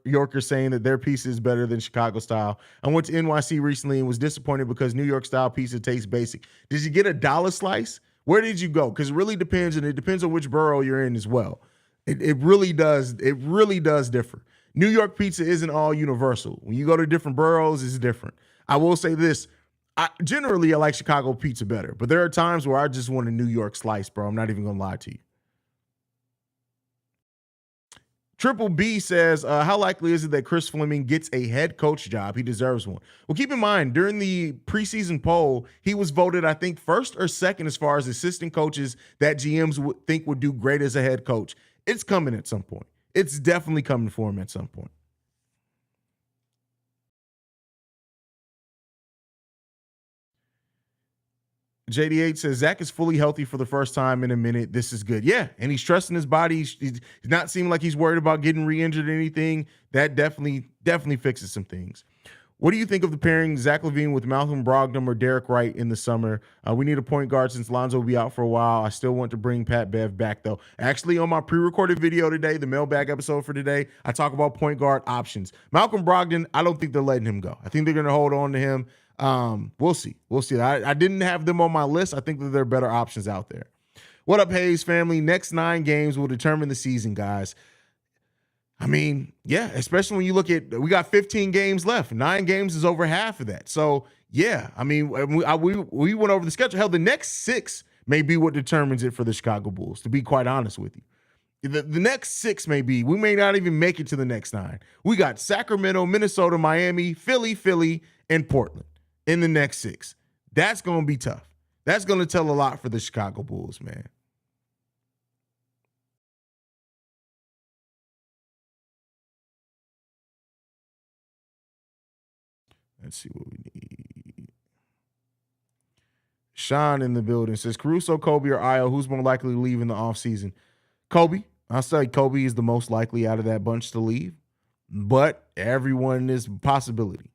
Yorkers saying that their pizza is better than Chicago style. I went to NYC recently and was disappointed because New York style pizza tastes basic. Did you get a dollar slice? Where did you go? Because it really depends, and it depends on which borough you're in as well. It really does. It really does differ. New York pizza isn't all universal. When you go to different boroughs, it's different. I will say this. Generally, I like Chicago pizza better, but there are times where I just want a New York slice, bro. I'm not even going to lie to you. Triple B says, how likely is it that Chris Fleming gets a head coach job? He deserves one. Well, keep in mind, during the preseason poll, he was voted, I think, first or second as far as assistant coaches that GMs would think would do great as a head coach. It's coming at some point. It's definitely coming for him at some point. JD8 says, Zach is fully healthy for the first time in a minute. This is good. Yeah, and he's trusting his body. He's not seeming like he's worried about getting re-injured or anything. That definitely fixes some things. What do you think of the pairing Zach LaVine with Malcolm Brogdon or Derek Wright in the summer? We need a point guard since Lonzo will be out for a while. I still want to bring Pat Bev back, though. Actually, on my pre-recorded video today, the mailbag episode for today, I talk about point guard options. Malcolm Brogdon, I don't think they're letting him go. I think they're going to hold on to him. We'll see. We'll see. I didn't have them on my list. I think that there are better options out there. What up, Haize family? Next 9 games will determine the season, guys. I mean, yeah, especially when you look at, we got 15 games left. 9 games is over half of that. So, yeah, I mean, we went over the schedule. Hell, the next 6 may be what determines it for the Chicago Bulls, to be quite honest with you. The next 6 may be, we may not even make it to the next 9. We got Sacramento, Minnesota, Miami, Philly, and Portland in the next 6. That's going to be tough. That's going to tell a lot for the Chicago Bulls, man. Let's see what we need. Sean in the building says, Caruso, Kobe, or Io, who's more likely to leave in the offseason? Kobe. I'll say Kobe is the most likely out of that bunch to leave, but everyone is a possibility.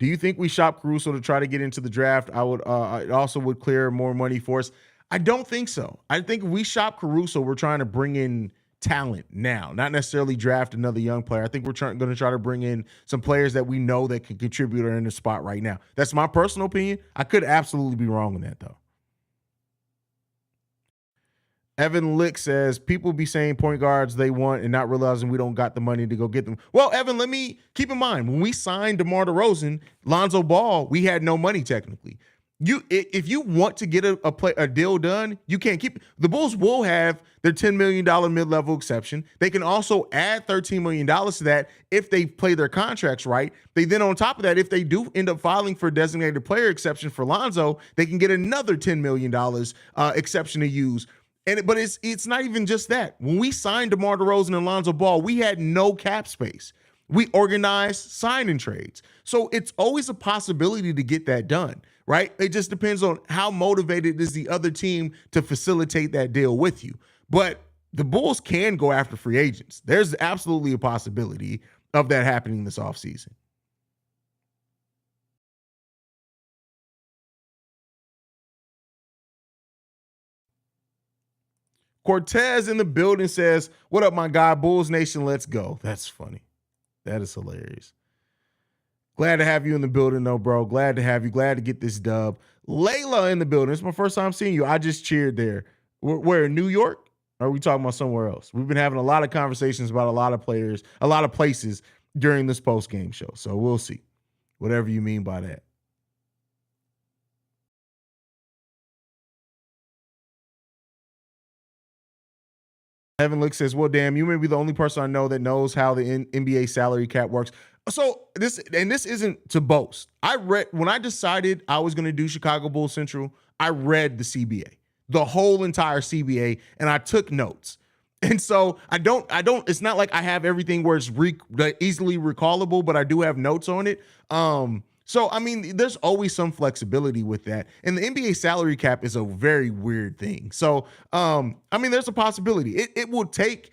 Do you think we shop Caruso to try to get into the draft? It also would clear more money for us. I don't think so. I think if we shop Caruso, we're trying to bring in talent now, not necessarily draft another young player. I think we're going to try to bring in some players that we know that can contribute or in the spot right now. That's my personal opinion. I could absolutely be wrong on that, though. Evan Lick says, people be saying point guards they want and not realizing we don't got the money to go get them. Well, Evan, let me keep in mind, when we signed DeMar DeRozan, Lonzo Ball, we had no money technically. If you want to get a deal done, you can't keep. The Bulls will have their $10 million mid-level exception. They can also add $13 million to that if they play their contracts right. They then, on top of that, if they do end up filing for a designated player exception for Lonzo, they can get another $10 million exception to use. But it's not even just that. When we signed DeMar DeRozan and Lonzo Ball, we had no cap space. We organized sign-in trades. So it's always a possibility to get that done, right? It just depends on how motivated is the other team to facilitate that deal with you. But the Bulls can go after free agents. There's absolutely a possibility of that happening this offseason. Cortez in the building says, what up, my guy? Bulls Nation, let's go. That's funny. That is hilarious. Glad to have you in the building, though, bro. Glad to have you. Glad to get this dub. Layla in the building. It's my first time seeing you. I just cheered there. We're in New York? Or are we talking about somewhere else? We've been having a lot of conversations about a lot of players, a lot of places during this post-game show. So we'll see. Whatever you mean by that. Evan Lick says, well, damn, you may be the only person I know that knows how the NBA salary cap works. So this isn't to boast. When I decided I was going to do Chicago Bulls Central, I read the CBA, the whole entire CBA, and I took notes. And so it's not like I have everything where it's easily recallable, but I do have notes on it. So, I mean, there's always some flexibility with that. And the NBA salary cap is a very weird thing. So, I mean, there's a possibility. It will take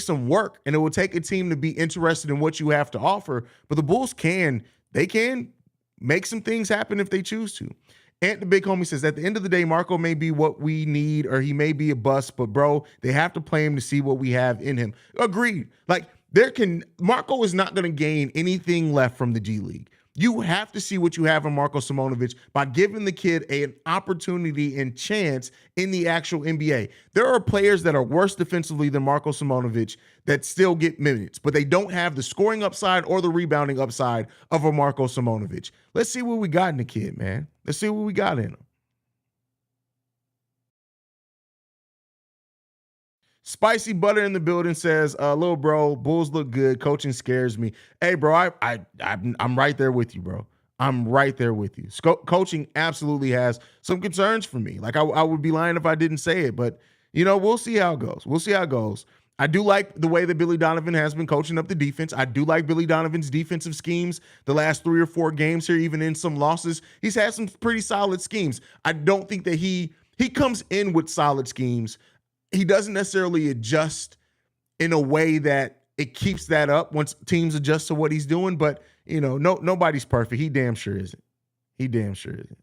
some work, and it will take a team to be interested in what you have to offer. But the Bulls can make some things happen if they choose to. And the big homie says, at the end of the day, Marco may be what we need, or he may be a bust, but bro, they have to play him to see what we have in him. Agreed. Like, Marco is not going to gain anything left from the G League. You have to see what you have in Marko Simonovic by giving the kid an opportunity and chance in the actual NBA. There are players that are worse defensively than Marko Simonovic that still get minutes, but they don't have the scoring upside or the rebounding upside of a Marko Simonovic. Let's see what we got in the kid, man. Let's see what we got in him. Spicy Butter in the building says, little bro, Bulls look good. Coaching scares me. Hey, bro, I'm right there with you, bro. I'm right there with you. Coaching absolutely has some concerns for me. Like, I would be lying if I didn't say it, but, we'll see how it goes. We'll see how it goes. I do like the way that Billy Donovan has been coaching up the defense. I do like Billy Donovan's defensive schemes the last 3 or 4 games here, even in some losses. He's had some pretty solid schemes. I don't think that he comes in with solid schemes. He doesn't necessarily adjust in a way that it keeps that up once teams adjust to what he's doing. But nobody's perfect. He damn sure isn't. He damn sure isn't.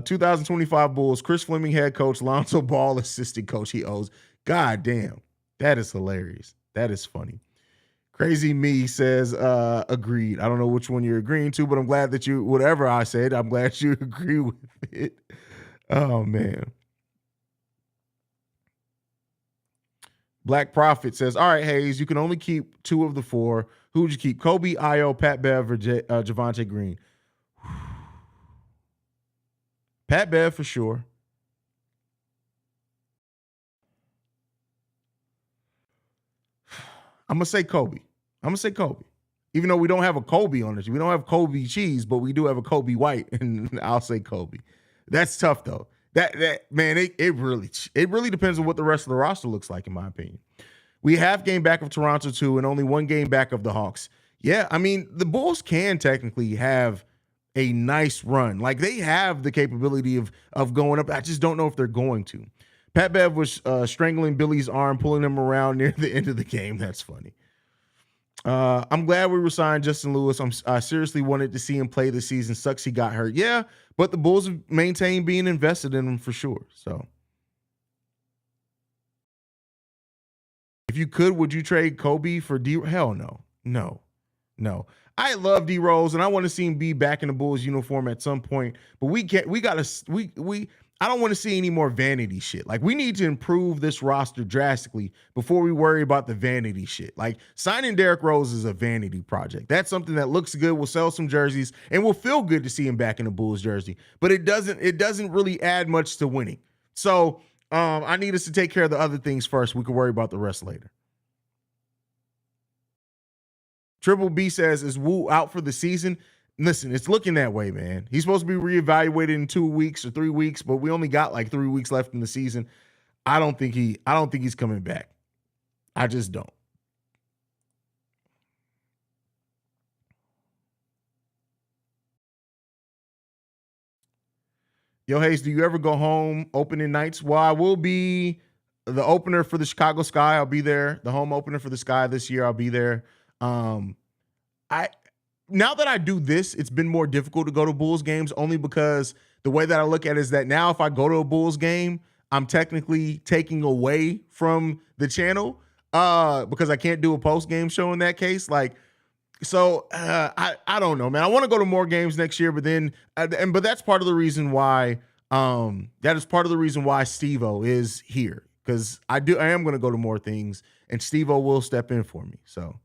2025 Bulls, Chris Fleming head coach, Lonzo Ball assistant coach. He owes. God damn. That is hilarious. That is funny. Crazy Me says, agreed. I don't know which one you're agreeing to, but I'm glad that whatever I said, I'm glad you agree with it. Oh, man. Black Prophet says, all right, Haize, you can only keep 2 of the 4. Who would you keep? Kobe, Ayo, Pat Bev, or Javonte Green? Pat Bev for sure. I'm going to say Kobe. Even though we don't have a Kobe on this. We don't have Kobe cheese, but we do have a Kobe White, and I'll say Kobe. That's tough, though. That man, it really depends on what the rest of the roster looks like, in my opinion. We have game back of Toronto, too, and only 1 game back of the Hawks. Yeah, I mean, the Bulls can technically have a nice run. Like, they have the capability of going up. I just don't know if they're going to. Pat Bev was strangling Billy's arm, pulling him around near the end of the game. That's funny. I'm glad we resigned Justin Lewis. I seriously wanted to see him play this season. Sucks he got hurt. Yeah, but the Bulls have maintained being invested in him for sure. So, if you could, would you trade Kobe for D? Hell no. No. I love D Rose, and I want to see him be back in the Bulls uniform at some point. But I don't want to see any more vanity shit. Like, we need to improve this roster drastically before we worry about the vanity shit. Like, signing Derrick Rose is a vanity project. That's something that looks good. We'll sell some jerseys, and we'll feel good to see him back in the Bulls jersey. But it doesn't really add much to winning. So I need us to take care of the other things first. We can worry about the rest later. Triple B says, is Wu out for the season? Listen, it's looking that way, man. He's supposed to be reevaluated in 2 weeks or 3 weeks, but we only got like 3 weeks left in the season. I don't think he's coming back. I just don't. Yo, Haize, do you ever go home opening nights? Well, I will be the opener for the Chicago Sky. I'll be there. The home opener for the Sky this year. I'll be there. Now that I do this, it's been more difficult to go to Bulls games, only because the way that I look at it is that now if I go to a Bulls game, I'm technically taking away from the channel because I can't do a post-game show in that case. I don't know, man. I want to go to more games next year, but that's part of the reason why Steve-O is here, because I am going to go to more things, and Steve-O will step in for me. So.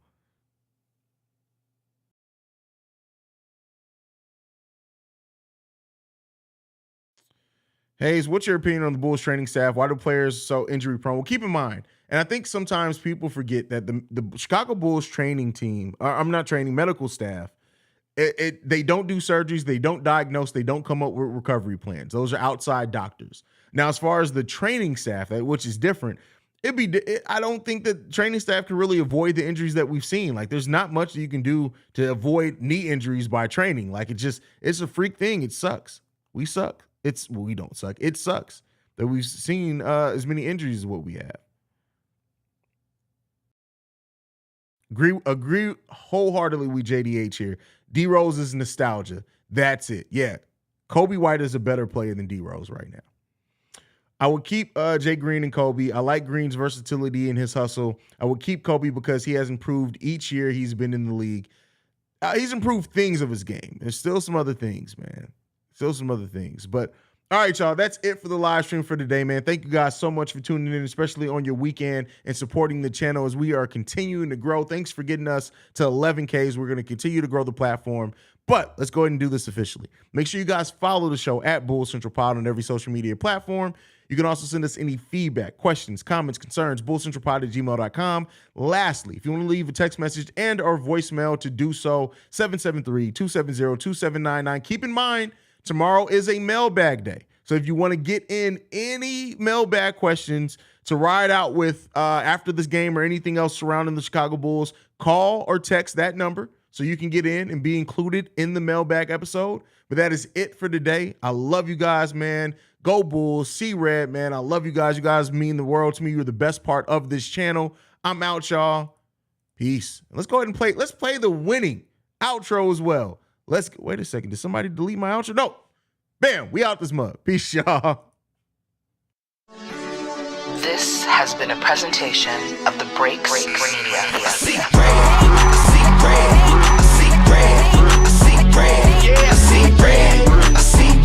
Haize, what's your opinion on the Bulls training staff? Why do players so injury prone? Well, keep in mind, and I think sometimes people forget that the Chicago Bulls training team, medical staff, they don't do surgeries, they don't diagnose, they don't come up with recovery plans. Those are outside doctors. Now, as far as the training staff, which is different, I don't think that training staff can really avoid the injuries that we've seen. Like, there's not much that you can do to avoid knee injuries by training. Like, it's a freak thing. It sucks. We suck. We don't suck. It sucks that we've seen as many injuries as what we have. Agree wholeheartedly with JDH here. D Rose is nostalgia. That's it. Yeah. Kobe White is a better player than D Rose right now. I would keep Jay Green and Kobe. I like Green's versatility and his hustle. I would keep Kobe because he has improved each year he's been in the league. He's improved things of his game. There's still some other things, man. But all right, y'all, that's it for the live stream for today, man. Thank you guys so much for tuning in, especially on your weekend, and supporting the channel as we are continuing to grow. Thanks for getting us to 11Ks. We're going to continue to grow the platform, but let's go ahead and do this officially. Make sure you guys follow the show at Bulls Central Pod on every social media platform. You can also send us any feedback, questions, comments, concerns, bullcentralpod@gmail.com. Lastly, if you want to leave a text message and or voicemail, to do so, 773-270-2799. Keep in mind, tomorrow is a mailbag day. So if you want to get in any mailbag questions to ride out with after this game or anything else surrounding the Chicago Bulls, call or text that number so you can get in and be included in the mailbag episode. But that is it for today. I love you guys, man. Go Bulls. See Red, man. I love you guys. You guys mean the world to me. You're the best part of this channel. I'm out, y'all. Peace. Let's go ahead and play. Let's play the winning outro as well. Wait a second. Did somebody delete my outro? No. Bam. We out this mug. Peace, y'all. This has been a presentation of the Breaks Media.